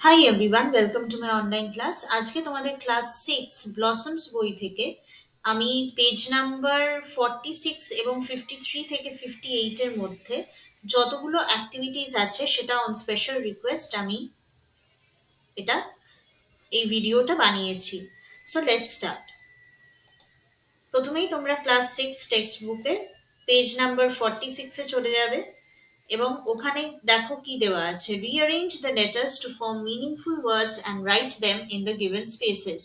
Hi everyone, welcome to my online class. আজকে তোমাদের class 6 blossoms বই থেকে আমি পেজ নাম্বার 46 এবং 53 থেকে 58 এর মধ্যে যতগুলো অ্যাক্টিভিটিস আছে সেটা অন স্পেশাল রিকোয়েস্ট আমি এটা এই ভিডিওটা বানিয়েছি। So let's start. প্রথমেই তোমরা ক্লাস 6 টেক্সট বুকে পেজ নাম্বার 46 এ চলে যাবে এবং ওখানে দেখো কি দেওয়া আছে, rearrange the letters to form meaningful words and write them in the given spaces.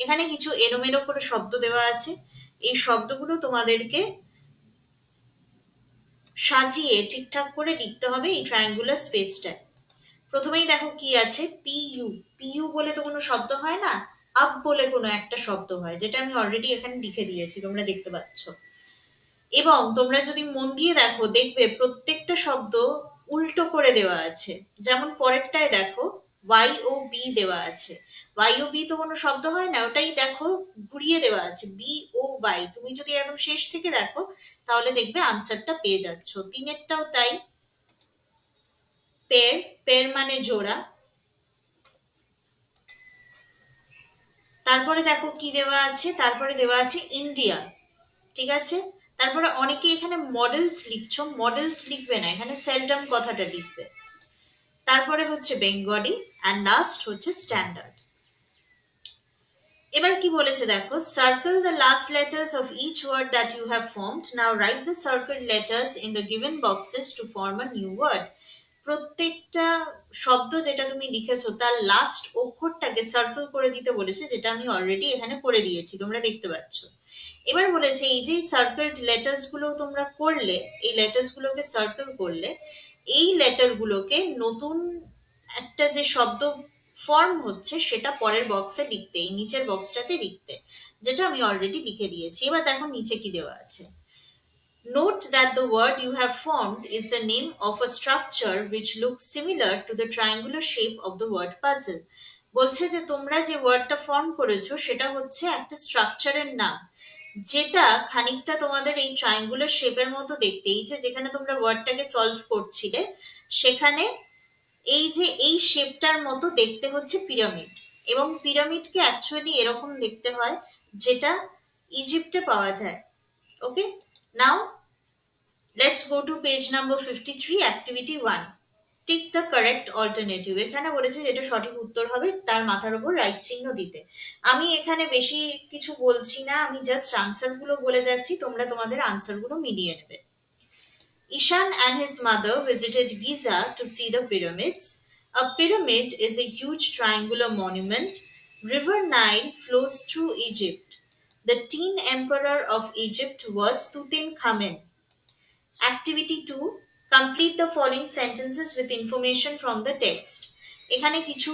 এখানে কিছু এলোমেলো করে শব্দ দেওয়া আছে, এই শব্দগুলো তোমাদেরকে সাজিয়ে ঠিকঠাক করে লিখতে হবে এই ট্রায়াঙ্গুলার স্পেসটায়। প্রথমেই দেখো কি আছে, পিইউ। পিইউ বলে তো কোনো শব্দ হয় না, আপ বলে কোনো একটা শব্দ হয়, যেটা আমি অলরেডি এখানে লিখে দিয়েছি, তোমরা দেখতে পাচ্ছ। এবং তোমরা যদি মন দিয়ে দেখো দেখবে প্রত্যেকটা শব্দ উল্টো করে দেওয়া আছে। যেমন পরেরটায় দেখো ওয়াই ও বি দেওয়া আছে, ওয়াই ও বি তো কোনো শব্দ হয় না, ওটাই দেখো ঘুরিয়ে দেওয়া আছে বি ও ওয়াই। তুমি যদি একদম শেষ থেকে দেখো তাহলে দেখবে আনসারটা পেয়ে যাচ্ছ। তিনেরটাও তাই, পের, পের মানে জোড়া। তারপরে দেখো কি দেওয়া আছে, তারপরে দেওয়া আছে ইন্ডিয়া, ঠিক আছে। তারপরে অনেকে এখানে মডেলস লিখছো, মডেলস লিখবে না, এখানে সেলডম কথাটা লিখবে। তারপরে হচ্ছে বেঙ্গলি অ্যান্ড লাস্ট হচ্ছে স্ট্যান্ডার্ড। এবার কি বলেছে দেখো, circle the last letters of each word that you have formed, now write the circle letters in the given boxes to form a new word. প্রত্যেকটা শব্দ যেটা তুমি লিখেছো তার লাস্ট অক্ষরটাকে সার্কেল করে দিতে বলেছে, যেটা আমি অলরেডি এখানে করে দিয়েছি, তোমরা দেখতে পাচ্ছ। এবার বলেছে এই যে সার্কেলড লেটার্স গুলো তোমরা করলে, এই লেটার্স গুলোকে সার্কেল করলে, এই লেটার গুলোকে নতুন একটা যে শব্দ ফর্ম হচ্ছে সেটা পরের বক্সে লিখতে, এই নিচের বক্সটাতে লিখতে, যেটা আমি অলরেডি লিখে দিয়েছি। এবার দেখো নিচে কি দেওয়া আছে, note that the word you have formed is the name of a structure which looks similar to the triangular shape of the word puzzle. বলছে যে তোমরা যে ওয়ার্ডটা ফর্ম করেছো সেটা হচ্ছে একটা স্ট্রাকচারের নাম, যেটা খানিকটা তোমাদের এই ট্রায়াঙ্গুলার শেপের মতো দেখতে। এই যে যেখানে তোমরা ওয়ার্ডটাকে সলভ করছিলে সেখানে এই যে এই শেপটার মতো দেখতে হচ্ছে পিরামিড, এবং পিরামিডকে অ্যাকচুয়ালি এরকম দেখতে হয় যেটা ইজিপ্টে পাওয়া যায়। Okay, now let's go to page number 53, activity 1, tick the correct alternative. এখানে বলেছে যেটা সঠিক উত্তর হবে তার মাথার উপর রাইট চিহ্ন দিতে। আমি এখানে বেশি কিছু বলছি না, আমি জাস্ট আনসার গুলো বলে যাচ্ছি, তোমরা তোমাদের আনসার গুলো মিলিয়ে নেবে। Ishan and his mother visited Giza to see the pyramids. A pyramid is a huge triangular monument. River Nile flows through Egypt. The teen emperor of Egypt was Tutankhamen. Activity 2, complete the following sentences with information from the text. এখানে কিছু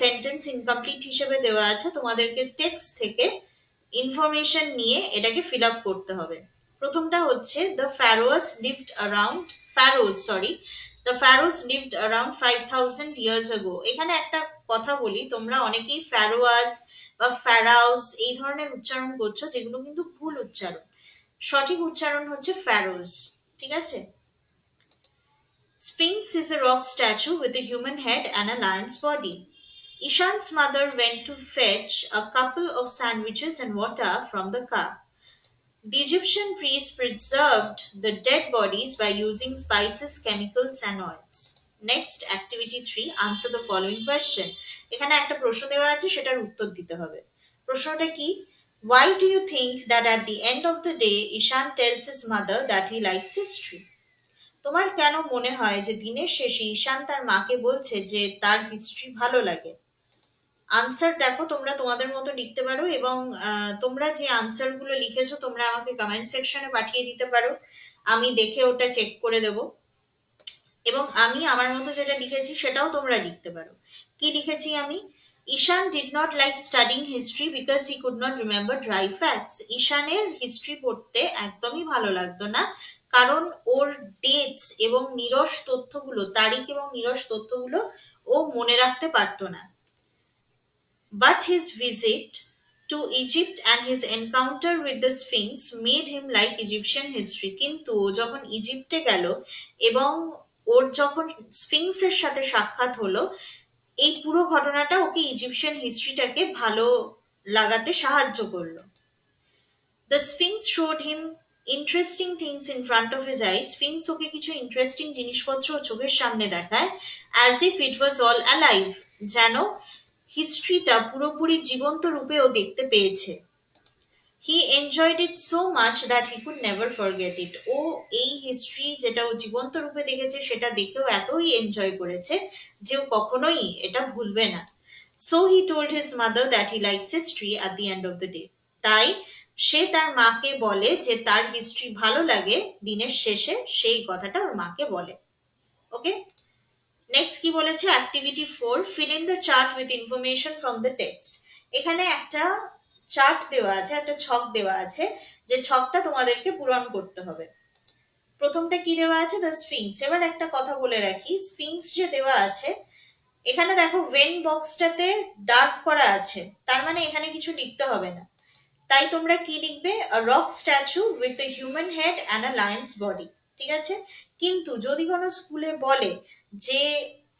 sentence incomplete হিসেবে দেওয়া আছে, তোমাদেরকে text থেকে information নিয়ে এটাকে fill up করতে হবে। প্রথমটা হচ্ছে the pharaohs lived around 5000 years ago. এখানে একটা কথা বলি, তোমরা অনেকেই ফ্যারোয়াস বা ফ্যারাউস এই ধরনের উচ্চারণ করছো, যেগুলো কিন্তু ভুল উচ্চারণ। সঠিক উচ্চারণ হচ্ছে ফ্যারোস, ঠিক আছে। Sphinx is a rock statue with a human head and a lion's body. Ishan's mother went to fetch a couple of sandwiches and water from the car. The Egyptian priests preserved the dead bodies by using spices, chemicals, and oils. Next, activity 3, answer the following question. এখানে একটা প্রশ্ন দেওয়া আছে, সেটার উত্তর দিতে হবে। প্রশ্নটা কি, why do you think that at the end of the day Ishan tells his mother that he likes history? তোমার কেন মনে হয় যে দিনের শেষে ঈশান তার মাকে বলছে যে তার হিস্ট্রি ভালো লাগে? আনসার দেখো তোমরা তোমাদের মতো লিখতে পারো, এবং তোমরা যে আনসার গুলো লিখেছো তোমরা আমাকে কমেন্ট সেকশনে পাঠিয়ে দিতে পারো, আমি দেখে ওটা চেক করে দেব। এবং আমি আমার মতো যেটা লিখেছি সেটাও তোমরা লিখতে পারো। কি লিখেছি আমি, Ishaan did not like studying history because he could not remember dry facts. ঈশানের হিস্ট্রি পড়তে একদমই ভালো লাগতো না, কারণ ওর ডেটস এবং নিরস তথ্যগুলো, তারিখ এবং নিরস তথ্যগুলো ও মনে রাখতে পারতো না। But his visit to Egypt and his encounter with the Sphinx made him like Egyptian history. কিন্তু ও যখন ইজিপ্টে গেল এবং ওর যখন স্ফিংসের সাথে সাক্ষাৎ হলো, এই পুরো ঘটনাটা ওকে ইজিপশিয়ান হিস্ট্রিটাকে ভালো লাগাতে সাহায্য করলো। The Sphinx showed him interesting things in front of his eyes. Sphinx ওকে কিছু ইন্টারেস্টিং জিনিসপত্র ও চোখের সামনে দেখায়, as if it was all alive, যেন হিস্ট্রিটা পুরোপুরি জীবন্ত রূপে ও দেখতে পেয়েছে। He enjoyed it so much that he could never forget it. ও এই হিস্ট্রি যেটা ও জীবন্ত রূপে দেখেছে সেটা দেখেও এতই এনজয় করেছে যে ও কখনোই এটা ভুলবে না। So he told his mother that he likes history at the end of the day. তাই সে তার মাকে বলে যে তার হিস্ট্রি ভালো লাগে, দিনের শেষে সেই কথাটা ওর মাকে বলে। ওকে, নেক্সট কি বলেছে, activity 4, fill in the chart with information from the text. এখানে একটা চার্ট দেওয়া আছে, একটা ছক দেওয়া আছে, যে ছকটা তোমাদেরকে পূরণ করতে হবে। প্রথমটা কি দেওয়া আছে, দ্য স্ফিংস। এবার একটা কথা বলে রাখি, স্ফিংস যে দেওয়া আছে এখানে দেখো ওয়েন বক্সটাতে ডার্ক করা আছে, তার মানে এখানে কিছু লিখতে হবে না। তাই তোমরা কি লিখবে, rock statue with a human head and a Lions body. ঠিক আছে, কিন্তু যদি কোনো স্কুলে বলে যে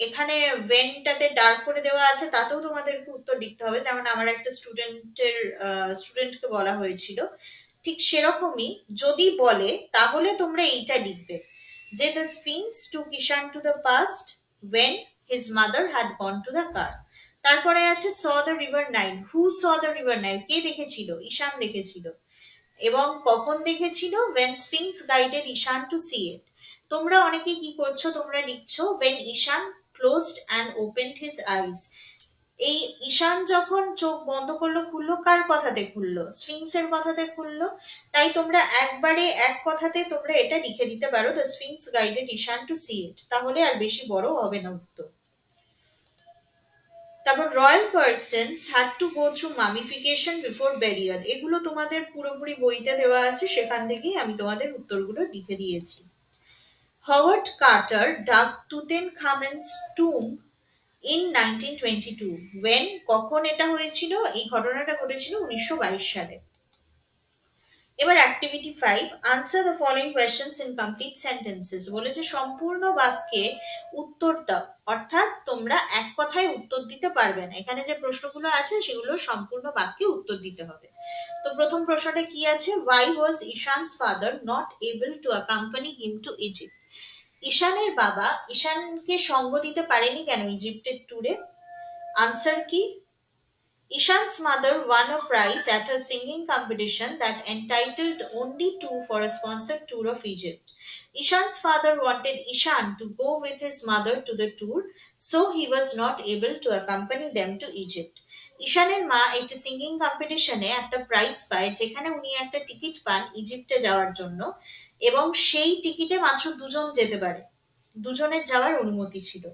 এখানে ভেনটাতে ডার্ক করে দেওয়া আছে, তাতেও তোমাদেরকে উত্তর লিখতে হবে। যেমন আমার একটা স্টুডেন্টকে বলা হয়েছিল, ঠিক সেরকমই যদি বলে তাহলে তোমরা এইটা লিখবে, যে the sphinx took Ishan to the past when his mother had gone to the car. তারপরে আছে saw the river Nile. Who saw the river Nile? কে দেখেছিল? ঈশান দেখেছিল। এবং কখন দেখেছিল? when sphinx guided Ishan to see it. তোমরা অনেকে কি করছো, তোমরা লিখছো when Ishan closed and opened his eyes. এই ঈশান যখন চোখ বন্ধ করলো খুললো, কার কথাতে খুললো? স্ফিংসের কথাতে খুললো। তাই তোমরা একবারে এক কথাতে তোমরা এটা লিখে দিতে পারো, the sphinx guided Ishaan to see it. তাহলে আর বেশি বড় হবে না উত্তর। তারপর royal persons had to go through mummification before burial. এগুলো তোমাদের পুরোপুরি বইতে দেওয়া আছে, সেখান থেকেই আমি তোমাদের উত্তরগুলো লিখে দিয়েছি। Howard Carter dug Tutankhamen's tomb in 1922. when? কখন এটা হয়েছিল? এই ঘটনাটা ঘটেছিল 1922 সালে। এবার activity 5, answer the following questions in complete sentences. বলেছে সম্পূর্ণ বাক্যে উত্তর দাও, অর্থাৎ তোমরা এক কথায় উত্তর দিতে পারবে না। এখানে যে প্রশ্নগুলো আছে সেগুলো সম্পূর্ণ বাক্যে উত্তর দিতে হবে। তো প্রথম প্রশ্নটা কি আছে, why was Ishaan's father not able to accompany him to Egypt? ঈশানের বাবা ঈশানকে সঙ্গ দিতে পারেনি কেন ইজিপ্টের ট্যুরে? আনসার কি, Ishan's mother won a prize at her singing competition that entitled only two for a sponsored tour of Egypt. Ishan's father wanted Ishan to go with his mother to the tour, so he was not able to accompany them to Egypt. ঈশানের মা একটি singing কম্পিটিশনে একটা prize পায়, যেখানে উনি একটা ticket পান ইজিপ্টে যাওয়ার জন্য, এবং সেই টিকিটে মাত্র দুজন যেতে পারে, দুজনের যাওয়ার অনুমতি ছিল।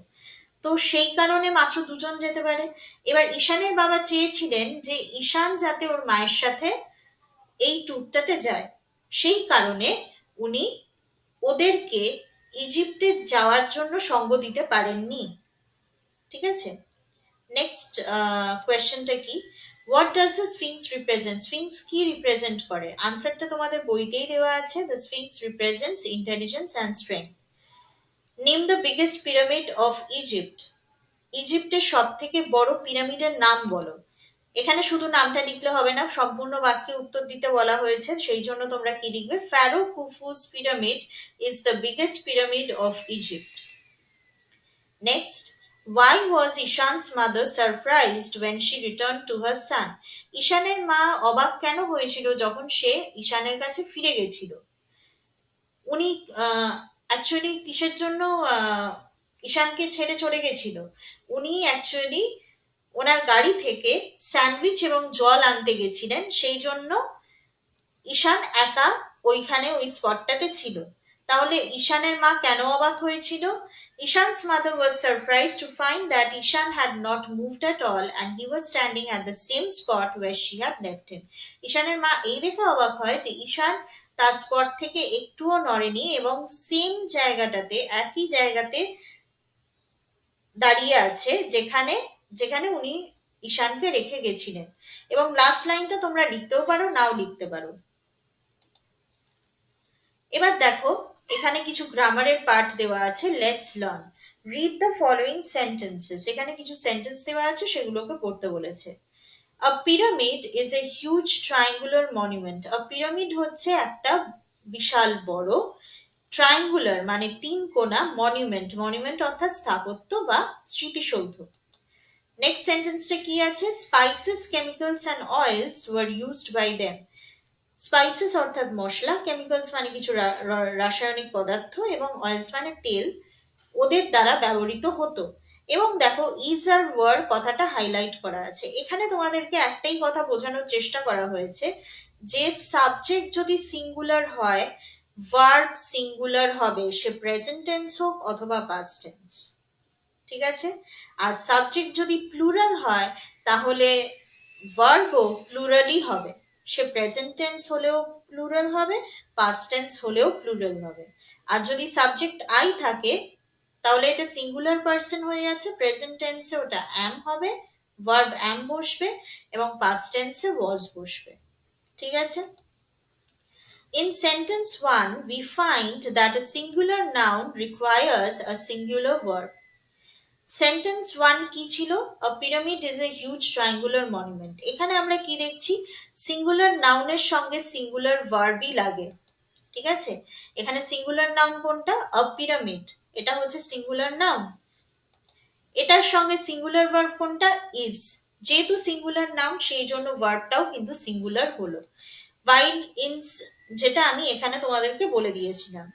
তো সেই কারণে মাত্র দুজন যেতে পারে। এবার ঈশানের বাবা চেয়েছিলেন যে ঈশান যাতে ওর মায়ের সাথে এই ট্যুরটাতে যায়, সেই কারণে উনি ওদেরকে ইজিপ্টে যাওয়ার জন্য সঙ্গ দিতে পারেননি। ঠিক আছে, নেক্সট কোয়েশ্চেনটা কি, what does the sphinx represent? Sphinx কি রিপ্রেজেন্ট করে? আনসারটা তোমাদের বইতেই দেওয়া আছে, the sphinx represents intelligence and strength. Name the biggest pyramid of Egypt. ইজিপ্টের সব থেকে বড় পিরামিডের নাম বলো। এখানে শুধু নামটা লিখলে হবে না, সম্পূর্ণ বাক্যে উত্তর দিতে বলা হয়েছে, সেই জন্য তোমরা কি লিখবে, pharaoh Khufu's pyramid is the biggest pyramid of Egypt. Next, why was Ishaan's mother surprised when she returned to her son? ঈশানের মা অবাক কেন হয়েছিল যখন সে ঈশানের কাছে ফিরে গেছিল? উনি অ্যাকচুয়ালি কিসের জন্য ঈশানকে ছেড়ে চলে গেছিল? উনি অ্যাকচুয়ালি ওনার গাড়ি থেকে স্যান্ডউইচ এবং জল আনতে গেছিলেন, সেই জন্য ঈশান একা ওইখানে ওই স্পটটাতে ছিল। তাহলে ঈশানের মা কেন অবাক হয়েছিল? Ishaan's mother was surprised to find that Ishaan had not moved at all and he was standing at the same spot where she had left him. ঈশানের মা এই দেখে অবাক হয় যে ঈশান তার স্পট থেকে একটুও নড়েনি এবং সেম জায়গাটাতে, একই জায়গাতে দাঁড়িয়ে আছে যেখানে যেখানে উনি ঈশানকে রেখে গেছিলেন। এবং লাস্ট লাইনটা তোমরা লিখতেও পারো, নাও লিখতে পারো। এবার দেখো এখানে কিছু গ্রামারের পার্ট দেওয়া আছে, let's learn. Read the following sentences, এখানে কিছু সেন্টেন্স দেওয়া আছে সেগুলোকে পড়তে বলেছে। A pyramid is a huge triangular monument. A pyramid হচ্ছে একটা বিশাল বড়, ট্রায়াঙ্গুলার মানে তিন কোণা, মনিউমেন্ট, মনিউমেন্ট অর্থাৎ স্থাপত্য বা স্মৃতিসৌধ। নেক্সট সেন্টেন্সটা কি আছে? Spices, chemicals and oils were used by them. Spices অর্থাৎ মশলা, কেমিক্যালস মানে কিছু রাসায়নিক পদার্থ, এবং অয়েলস মানে তেল, ওদের দ্বারা ব্যবহৃত হতো। এবং দেখো ইজ আর ওয়ার কথাটা হাইলাইট করা আছে। এখানে তোমাদেরকে একটাই কথা বোঝানোর চেষ্টা করা হয়েছে যে সাবজেক্ট যদি সিঙ্গুলার হয়, ভার্ব সিঙ্গুলার হবে, সে প্রেজেন্ট টেন্স হোক অথবা পাস্ট টেন্স। ঠিক আছে? আর সাবজেক্ট যদি প্লুরাল হয় তাহলে ভার্বও প্লুরালই হবে, সে প্রেজেন্ট টেন্স হলেও প্লুরাল হবে, পাস্ট টেন্স হলেও প্লুরাল হবে। আর যদি সাবজেক্ট আই থাকে তাহলে এটা সিঙ্গুলার পার্সন হয়ে যাচ্ছে, প্রেজেন্ট টেন্সে ওটা অ্যাম হবে, ভার্ব অ্যাম বসবে, এবং পাস্ট টেন্সে ওয়াজ বসবে। ঠিক আছে? In sentence 1, we find that a singular noun requires a singular verb. Sentence 1 কি ছিল? A pyramid is a huge triangular monument. এখানে আমরা কি দেখছি? সিঙ্গুলার নাউনের সঙ্গে সিঙ্গুলার ভার্বই লাগে। ঠিক আছে? এখানে সিঙ্গুলার নাউন কোনটা? A pyramid, এটা হচ্ছে সিঙ্গুলার নাউন। এটার সঙ্গে সিঙ্গুলার ভার্ব কোনটা? ইজ। যেহেতু সিঙ্গুলার নাউন সেই জন্য ভার্বটাও কিন্তু সিঙ্গুলার হলো। while in, যেটা আমি এখানে তোমাদেরকে বলে দিয়েছিলাম।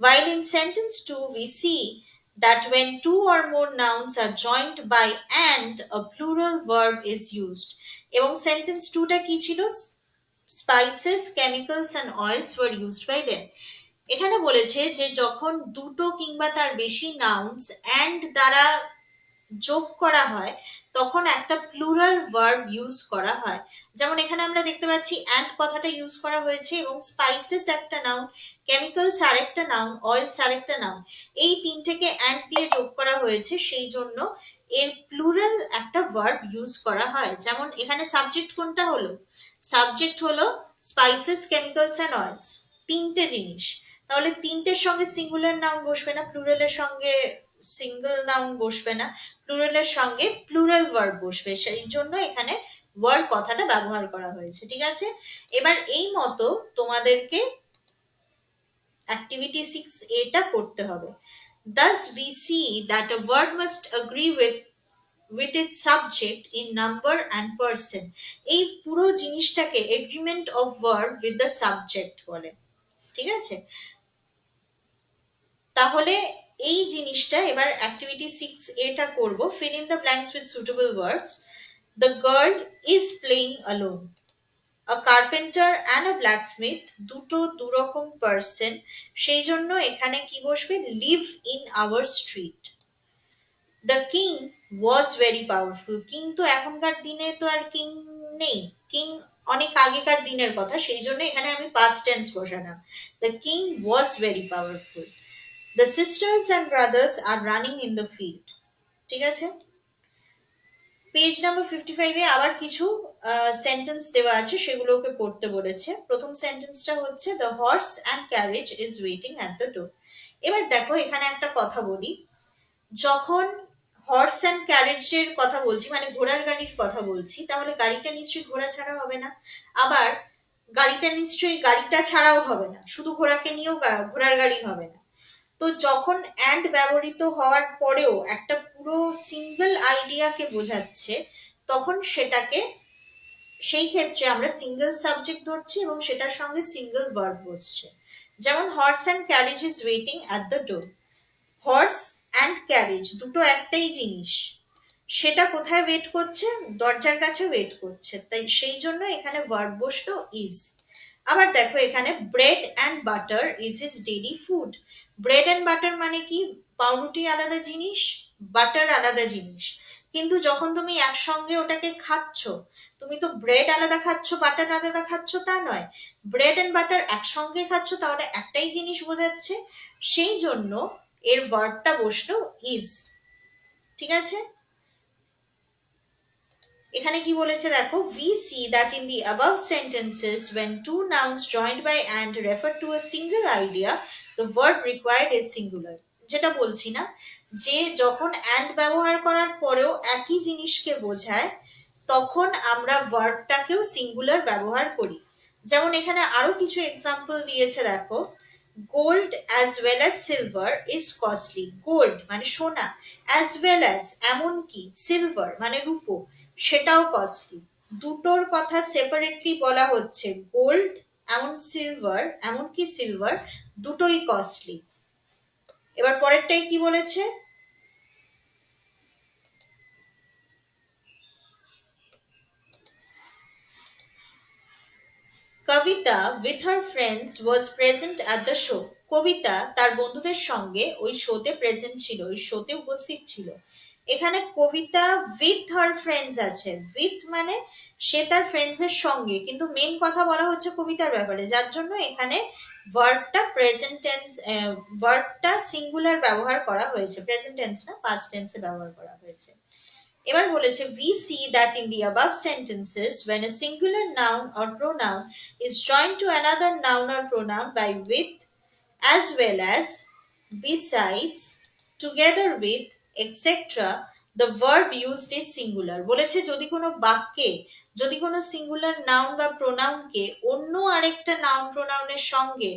While in sentence 2 we see that when two or more nouns are joined by and, a plural verb is used. এবং sentence 2 টা কি ছিল? Spices, chemicals and oils were used by them. এখানে বলেছে যে যখন দুটো কিংবা তার বেশি নাউন্স and দ্বারা যোগ করা হয় তখন একটা প্লুরাল ভার্ব ইউজ করা হয়। যেমন এখানে আমরা দেখতে পাচ্ছি অ্যান্ড কথাটা ইউজ করা হয়েছে, এবং স্পাইসেস একটা নাউন, কেমিক্যালস আরেকটা নাউন, অয়েলস আরেকটা নাউন, এই তিনটেকে অ্যান্ড দিয়ে যোগ করা হয়েছে, সেই জন্য এর প্লুরাল একটা ভার্ব ইউজ করা হয়। যেমন এখানে সাবজেক্ট কোনটা হলো? সাবজেক্ট হলো স্পাইসেস, কেমিক্যালস অ্যান্ড অয়েলস, তিনটে জিনিস। তাহলে তিনটের সঙ্গে সিঙ্গুলার নাউন বসবে না, প্লুরালের সঙ্গে সিঙ্গল নাউন বসবে না, প্লুরালের সঙ্গে প্লুরাল ভার্ব বসবে, সেই জন্য এখানে ওয়ার্ড কথাটা ব্যবহার করা হয়েছে। ঠিক আছে? এবার এই মতো তোমাদেরকে অ্যাক্টিভিটি 6A টা করতে হবে। Thus we see that a word must agree with its subject in number and person. এই পুরো জিনিসটাকে agreement of verb with the subject বলে। ঠিক আছে? তাহলে এই জিনিসটা এবার অ্যাক্টিভিটি 6A টা করব। fill in the blanks with suitable words. The girl is playing alone. A carpenter and a blacksmith, দুটো দুরকম পার্সন, সেই জন্য এখানে কি বসবে? live in our street. The king was very powerful. King তো এখনকার দিনে তো আর কিং নেই, কিং অনেক আগেকার দিনের কথা, সেই জন্য এখানে আমি পাস্ট টেন্স বসালাম। The king was very powerful. The sisters and brothers are running in the field. ঠিক আছে? পেজ নাম্বার 55-এ আবার কিছু সেন্টেন্স দেওয়া আছে, সেগুলোকে পড়তে বলেছে। প্রথম সেন্টেন্সটা হচ্ছে the horse and carriage is waiting at the door. এবার দেখো এখানে একটা কথা বলি, যখন হর্স অ্যান্ড ক্যারেজের কথা বলছি মানে ঘোড়ার গাড়ির কথা বলছি, তাহলে গাড়িটা নিশ্চয়ই ঘোড়া ছাড়া হবে না, আবার গাড়িটা নিশ্চয়ই গাড়িটা ছাড়াও হবে না, শুধু ঘোড়াকে নিয়েও ঘোড়ার গাড়ি হবে না। তো যখন অ্যান্ড ব্যবহৃত হওয়ার পরেও একটা পুরো সিঙ্গল আইডিয়াকে বোঝাচ্ছে, তখন সেটাকে সেই ক্ষেত্রে আমরা সিঙ্গল সাবজেক্ট ধরছি এবং সেটার সঙ্গে সিঙ্গল ভার্ব বসছে। যেমন horse and carriage is waiting at the door. Horse and carriage দুটো একটাই জিনিস, সেটা কোথায় ওয়েট করছে? দরজার কাছে ওয়েট করছে, তাই সেই জন্য এখানে ভার্ব বসলো ইজ। আবার দেখো এখানে bread and butter is his daily food. Bread and butter মানে কি? পাউরুটি আলাদা জিনিস, বাটার আলাদা জিনিস, কিন্তু যখন তুমি একসঙ্গে ওটাকে খাচ্ছ, তুমি তো ব্রেড আলাদা খাচ্ছ, বাটার আলাদা খাচ্ছ তা নয়, ব্রেড অ্যান্ড বাটার একসঙ্গে খাচ্ছ, তাহলে একটাই জিনিস বোঝাচ্ছে, সেই জন্য এর ভার্বটা বসলো ইজ। ঠিক আছে? এখানে কি বলেছে দেখো, we see that in the above sentences when two nouns joined by and refer to a single idea, the verb required is singular. যেটা বলছি না যে যখন অ্যান্ড ব্যবহার করার পরেও একই জিনিসকে বোঝায় তখন আমরা ভার্বটাকেও সিঙ্গুলার ব্যবহার করি। যেমন এখানে আরো কিছু এক্সাম্পল দিয়েছে দেখো, gold as well as silver is costly. Gold মানে সোনা, অ্যাজ ওয়েল অ্যাজ এমনকি, সিলভার মানে রূপো, সেটাও কস্টলি। দুটোর কথা সেপারেটলি বলা হচ্ছে, গোল্ড এমনকি সিলভার দুটোই কস্টলি। এবার পরেরটাই কি বলেছে, কবিতা with her friends was present at the show. কবিতা তার বন্ধুদের সঙ্গে ওই শোতে প্রেজেন্ট ছিল, ওই শোতে উপস্থিত ছিল। এখানে কবিতা with her friends আছে, with মানে সে তার ফ্রেন্ডস এর সঙ্গে, কিন্তু মেন কথা বলা হচ্ছে কবিতার ব্যাপারে, যার জন্য এখানে ভার্বটা প্রেজেন্ট টেন্স, ভার্বটা সিঙ্গুলার ব্যবহার করা হয়েছে, প্রেজেন্ট টেন্স না পাস্ট টেন্সে ব্যবহার করা হয়েছে। এবার বলেছে we see that in the above sentences when a singular noun or pronoun is joined to another noun or pronoun by with, as well as, besides, together with, etc., the verb used is singular. বলেছে যদি কোনো বাক্যে, যদি কোনো singular noun বা প্রোনাউনকে অন্য আরেকটা noun প্রোনাউনের সঙ্গে,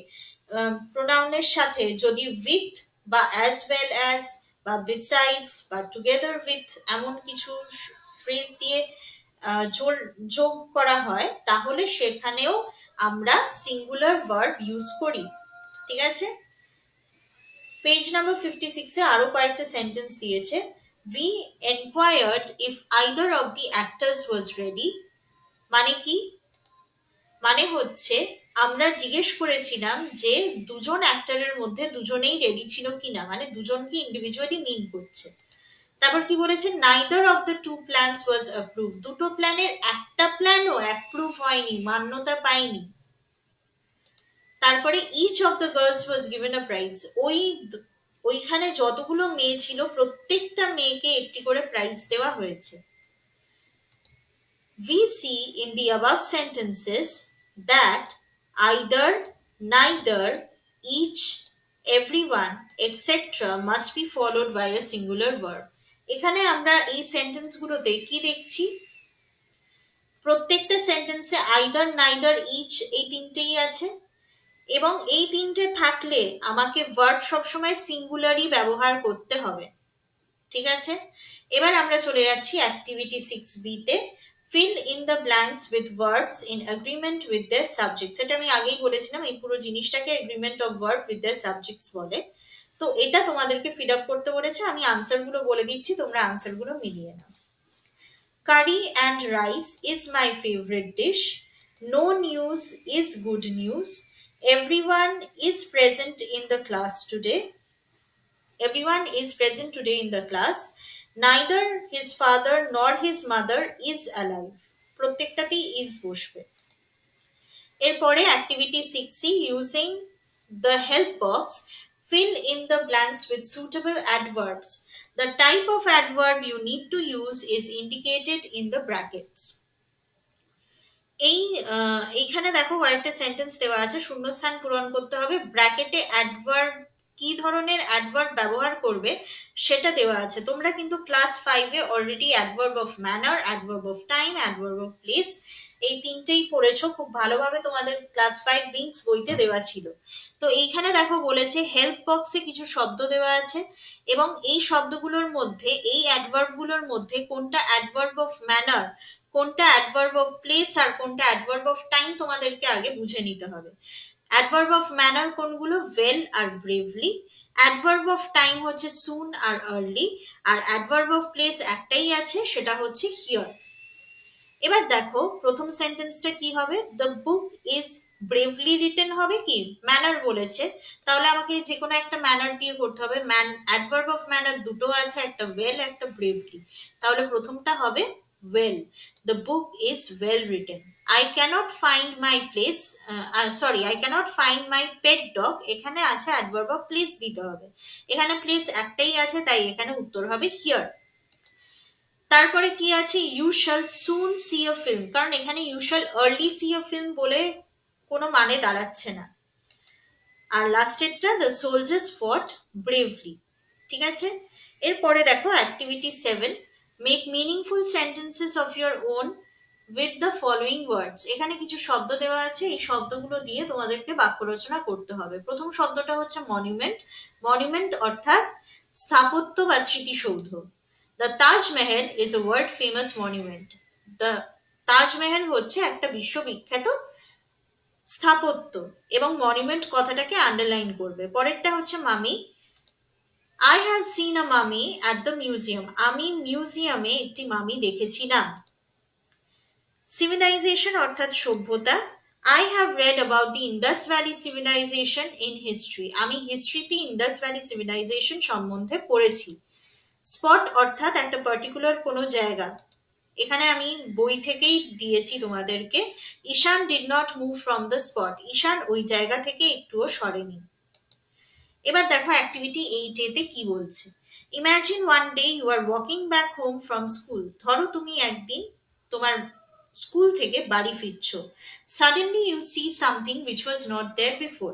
প্রোনাউনের সাথে যদি with বা as well as বা besides বা together with এমন কিছু ফ্রেজ দিয়ে যোগ করা হয়, তাহলে সেখানেও আমরা সিঙ্গুলার ভার্ব ইউজ করি। ঠিক আছে, পেজ নাম্বার 56 এ আরো কয়েকটা সেন্টেন্স দিয়েছে। We enquired if either of the actors was ready. মানে কি, মানে হচ্ছে আমরা জিজ্ঞেস করেছিলাম যে দুজন অ্যাক্টরের মধ্যে দুজনেই রেডি ছিল কিনা, মানে দুজনকে ইন্ডিভিজুয়ালি মিন করছে। তারপর কি বলেছে, neither of the two plans was approved. দুটো প্ল্যানের একটা প্ল্যানও অ্যাপ্রুভ হয়নি, মান্যতা পায়নি। তারপরে each of the girls was given a prize. ওইখানে যতগুলো মেয়ে ছিল প্রত্যেকটা মেয়েকে একটি করে প্রাইজ দেওয়া হয়েছে। We see in the above sentences that either, neither, each, everyone, etc. must be followed by a singular verb. এখানে আমরা এই সেন্টেন্স গুলোতে কি দেখছি, প্রত্যেকটা সেন্টেন্সে আইদার, নাইদার, ইচ এই তিনটেই আছে, এবং এই তিনটে থাকলে আমাকে ভার্ব সবসময় সিঙ্গুলারই ব্যবহার করতে হবে। ঠিক আছে, এবার আমরা চলে যাচ্ছি অ্যাক্টিভিটি 6B তে, fill in the blanks with verbs in agreement with their subjects. এটা আমি আগেই বলেছিলাম, এই পুরো জিনিসটাকে agreement of verb with their subjects বলে। তো এটা তোমাদেরকে ফিল আপ করতে বলেছে, আমি আনসার গুলো বলে দিচ্ছি, তোমরা আনসার গুলো মিলিয়ে নাও। Curry and rice is my favorite dish. No news is good news. Everyone is present in the class today. Everyone is present today in the class. Neither his father nor his mother is alive. প্রত্যেকটাতেই is বসবে। এরপরে activity 6C, using the help box, fill in the blanks with suitable adverbs. The type of adverb you need to use is indicated in the brackets. এইখানে দেখো কয়েকটা sentence দেওয়া আছে, শূন্যস্থান পূরণ করতে হবে। ব্র্যাকেটে অ্যাডভার্ব, কি ধরনের অ্যাডভার্ব ব্যবহার করবে সেটা দেওয়া আছে। তোমরা কিন্তু class 5 A already adverb of manner, adverb of time, adverb of place এই তিনটেই পড়েছো খুব ভালোভাবে, তোমাদের ক্লাস 5 উইংস বইতে দেওয়া ছিল। তো এইখানে দেখো বলেছে হেল্প বক্সে কিছু শব্দ দেওয়া আছে, এবং এই শব্দগুলোর মধ্যে, এই অ্যাডভার্ব গুলোর মধ্যে কোনটা অ্যাডভার্ব অফ ম্যানার, কোনটা অ্যাডভার্ব অফ প্লেস আর কোনটা অ্যাডভার্ব অফ টাইম তোমাদেরকে আগে বুঝে নিতে হবে। অ্যাডভার্ব অফ ম্যানার কোনগুলো, ওয়েল আর ব্রেভলি। অ্যাডভার্ব অফ টাইম হচ্ছে সুন আর আর্লি। আর অ্যাডভার্ব অফ প্লেস একটাই আছে, সেটা হচ্ছে হিয়ার। এবার দেখো প্রথম সেন্টেন্সটা কি হবে, the book is bravely written হবে কি, ম্যানার বলেছে, তাহলে আমাকে যে কোনো একটা ম্যানার দিয়ে করতে হবে। অ্যাডভার্ব অফ ম্যানার দুটো আছে, একটা ওয়েল একটা ব্রেভলি, তাহলে প্রথমটা হবে well. The book is well written. I cannot find my place, I cannot find my pet dog. এখানে আছে adverb of place দিতে হবে, এখানে place একটাই আছে, তাই এখানে উত্তর হবে here. তারপরে কি আছে, you shall soon see a film, কারণ এখানে you shall early see a film বলে কোনো মানে দাঁড়াচ্ছে না। আর লাস্টেরটা, the soldiers fought bravely। ঠিক আছে, এরপরে দেখো activity 7, make meaningful sentences of your own with the following words. এখানে কিছু শব্দ দেওয়া আছে, এই শব্দগুলো দিয়ে তোমাদেরকে বাক্য রচনা করতে হবে। প্রথম শব্দটা হচ্ছে মনিউমেন্ট। মনিউমেন্ট অর্থাৎ স্থাপত্য বা স্মৃতিসৌধ। The Taj Mahal is a world famous monument. The Taj Mahal হচ্ছে একটা বিশ্ববিখ্যাত স্থাপত্য, এবং মনিউমেন্ট কথাটাকে আন্ডারলাইন করবে। পরেরটা হচ্ছে মামি। I have seen a mummy at the museum. আমি মিউজিয়ামে একটি মামি দেখেছিলাম। Civilization অর্থাৎ সভ্যতা। I have read about the Indus Valley civilization in history. আমি হিস্ট্রিতে ইন্দাস ভ্যালি সিভিলাইজেশন সম্বন্ধে পড়েছি। স্পট অর্থাৎ একটা পার্টিকুলার কোনো জায়গা। এখানে আমি বই থেকেই দিয়েছি তোমাদেরকে। ঈশান did not move from the spot. ঈশান ওই জায়গা থেকে একটুও সরেনি। এবার দেখো অ্যাক্টিভিটি 8 তে কি বলছে। Imagine one day you are walking back home from school. ধরো তুমি একদিন তোমার স্কুল থেকে বাড়ি ফিরছো। Suddenly you see something which was not there before.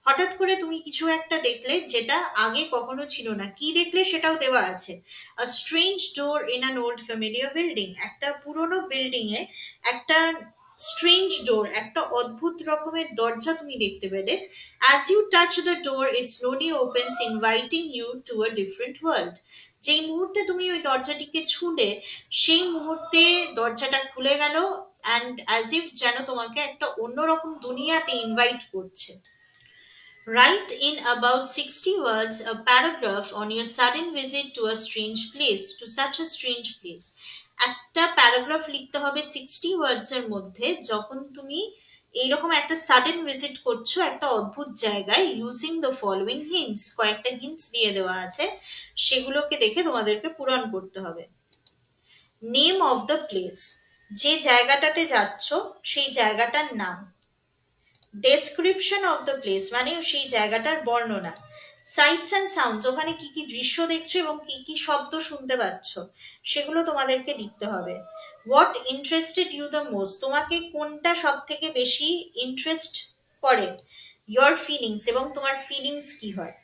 হঠাৎ করে তুমি কিছু একটা দেখলে যেটা আগে কখনো ছিল না। কি দেখলে সেটাও দেওয়া আছে। A strange door in an old familiar building. একটা পুরনো বিল্ডিং এ একটা স্ট্রেঞ্জ ডোর, একটা অদ্ভুত রকমের দরজা তুমি দেখতে পেলে। As you touch the door, it slowly opens, inviting you to a different world. যেই মুহূর্তে তুমি ওই দরজাটিকে ছুঁলে সেই মুহূর্তে দরজাটা খুলে গেল, and as if যেন তোমাকে একটা অন্যরকম দুনিয়াতে ইনভাইট করছে। Write in about 60 words a paragraph on your sudden visit to a strange place, to such a strange place. একটা প্যারাগ্রাফ লিখতে হবে 60 ওয়ার্ডস এর মধ্যে যখন তুমি এইরকম একটা সাডেন ভিজিট করছো একটা অদ্ভুত জায়গায়, ইউজিং দ্য ফলোইং হিন্টস। কয়েকটা হিন্টস দিয়ে দেওয়া আছে, সেগুলোকে দেখে তোমাদেরকে পূরণ করতে হবে। নেম অফ দ্য প্লেস, যে জায়গাটাতে যাচ্ছ সেই জায়গাটার নাম। ডেসক্রিপশন অফ দ্য প্লেস, মানে সেই জায়গাটার বর্ণনা। সাইটস অ্যান্ড সাউন্ডস, ওখানে কি কি দৃশ্য দেখছো এবং কি কি শব্দ শুনতে পাচ্ছ সেগুলো তোমাদেরকে লিখতে হবে। What interested you the most, তোমাকে কোনটা সব থেকে বেশি ইন্টারেস্ট করে। ইয়োর ফিলিংস, এবং তোমার ফিলিংস কি হয়।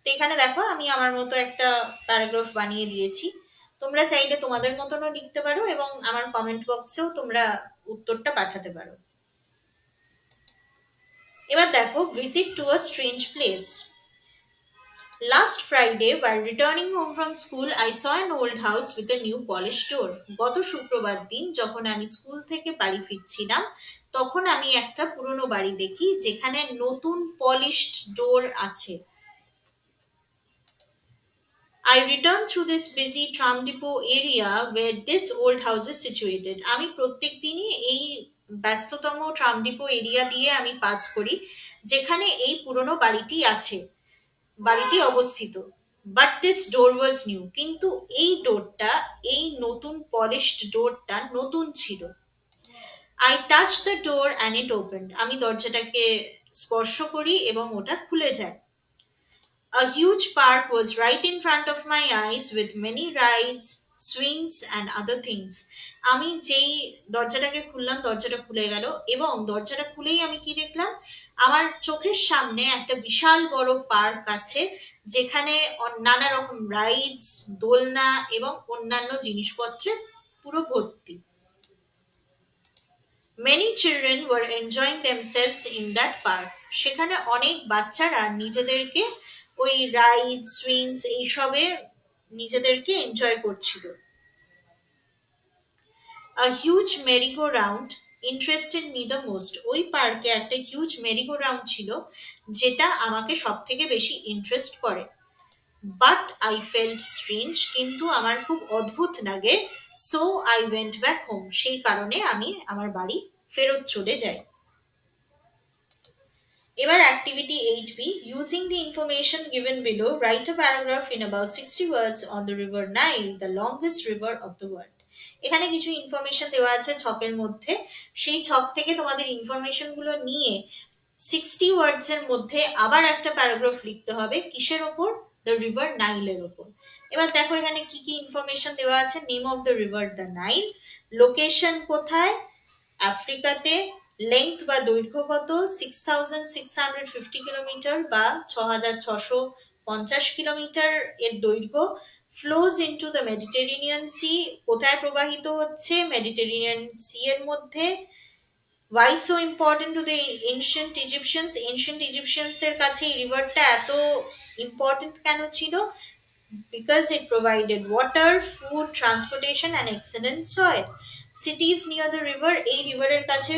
তো এখানে দেখো আমি আমার মতো একটা প্যারাগ্রাফ বানিয়ে দিয়েছি। তোমরা চাইলে তোমাদের মতনও লিখতে পারো এবং আমার কমেন্ট বক্সেও তোমরা উত্তরটা পাঠাতে পারো। এবার দেখো visit to a strange place. Last Friday, while returning home from school, I saw an old house with a new polished door. গত শুক্রবার দিন যখন আমি স্কুল থেকে বাড়ি ফিরছিলাম তখন আমি একটা পুরনো বাড়ি দেখি যেখানে নতুন পলিশড ডোর আছে। I returned through this busy tram depot area where this old house is situated. আমি প্রত্যেক দিনই এই ব্যস্ততম ট্রাম ডিপো এরিয়া দিয়ে আমি পাস করি যেখানে এই পুরনো বাড়িটি আছে, বাড়িটি অবস্থিত। But this door was new, কিন্তু এই ডোরটা, এই নতুন পলিশড ডোরটা নতুন ছিল। I touch the door and it opened, আমি দরজাটাকে স্পর্শ করি এবং ওটা খুলে যায়। A huge park was right in front of my eyes with many rides, swings and other things. আমি যেই দরজাটাকে খুললাম দরজাটা খুলে গেল এবং দরজাটা খুলেই আমি কি দেখলাম, আমার চোখের সামনে একটা বিশাল বড় পার্ক আছে যেখানে নানা রকম রাইডস, দোলনা এবং অন্যান্য জিনিসপত্রে পুরো ভর্তি। Many children were enjoying themselves in that park. সেখানে অনেক বাচ্চারা নিজেদেরকে ওই রাইড, সুইংস এইসবে নিজেদেরকে এনজয় করছিল। A huge merry-go-round interested me the most. ওই পার্কে একটা হিউজ মেরিগো-রাউন্ড ছিল যেটা আমাকে সব থেকে বেশি ইন্টারেস্ট করে। বাট আই ফেল্ট স্ট্রেঞ্জ, কিন্তু আমার খুব অদ্ভুত লাগে। So I went back home, সেই কারণে আমি আমার বাড়ি ফেরত চলে যাই। এবার activity 8B, using the information given below, write a paragraph in about 60 words on the river Nile, the longest river of the world. এখানে কিছু ইনফরমেশন দেওয়া আছে ছকের মধ্যে, সেই ছক থেকে তোমাদের ইনফরমেশন গুলো নিয়ে 60 ওয়ার্ডস এর মধ্যে আবার একটা প্যারাগ্রাফ লিখতে হবে। কিসের ওপর? দ্য রিভার নাইলের ওপর। এবার দেখো এখানে কি কি ইনফরমেশন দেওয়া আছে। Name of the river the Nile, location কোথায়, আফ্রিকাতে, লেংথ বা দৈর্ঘ্য কত 6650 কিলোমিটার বা 6650 কিলোমিটার এর দৈর্ঘ্য, flows into the Mediterranean Sea. কোথায় প্রবাহিত হচ্ছে? Mediterranean Sea এর মধ্যে। Why so important to the ancient Egyptians? Ancient Egyptians দের কাছে এই রিভারটা এত ইম্পর্টেন্ট কেন ছিল? Because it provided water, food, transportation and excellent soil. Cities near the river, এই রিভারের কাছে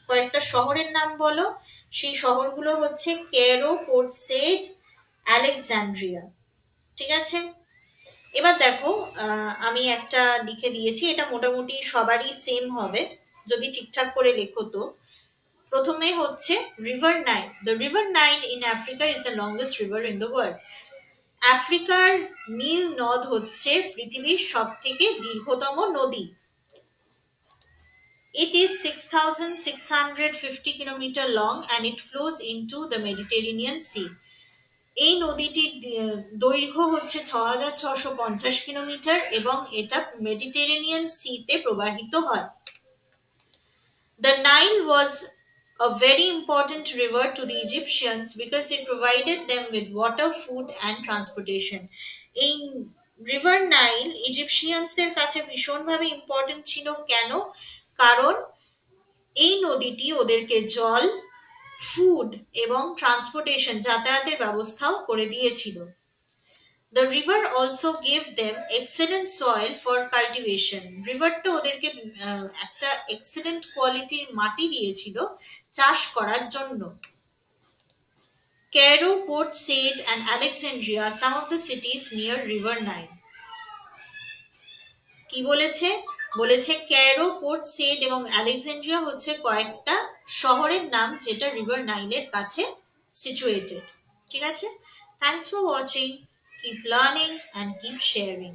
কয়েকটা শহরের নাম বলো। সেই শহরগুলো হচ্ছে কেরো, পোর্ট সেড, আলেকজান্ড্রিয়া। ঠিক আছে, এবার দেখো আমি একটা লিখে দিয়েছি, এটা মোটামুটি সবারই সেম হবে যদি ঠিকঠাক করে লেখো তো। প্রথমে হচ্ছে river Nile. The river Nile in Africa is the longest river in the world. আফ্রিকার নীল নদ হচ্ছে পৃথিবীর সব থেকে দীর্ঘতম নদী। It is 6,650 kilometer long and it flows into the Mediterranean Sea. এই নদীটির দৈর্ঘ্য হচ্ছে 6,650 কিলোমিটার এবং এটা মেডিটেরেনিয়ান সিতে প্রবাহিত হয়। The Nile was a very important river to the Egyptians because it provided them with water, food and transportation. এই রিভার নাইল ইজিপশিয়ানসদের কাছে ভীষণভাবে ইম্পর্টেন্ট ছিল। কেন? কারণ এই নদীটি ওদেরকে জল, ফুড এবং ট্রান্সপোর্টেশন, যাতায়াতের ব্যবস্থাও করে দিয়েছিল। The river also gave them excellent soil for cultivation. রিভারটা ওদেরকে একটা এক্সেলেন্ট কোয়ালিটির মাটি দিয়েছিল চাষ করার জন্য। Cairo, Port Said and Alexandria are some of the cities near River Nile. কি বলেছে? বলেছে ক্যারো, পোর্ট সেড এবং আলেকজান্ড্রিয়া হচ্ছে কয়েকটা শহরের নাম যেটা রিভার নাইলের কাছে সিচুয়েটেড। ঠিক আছে, thanks for watching, keep learning and keep sharing.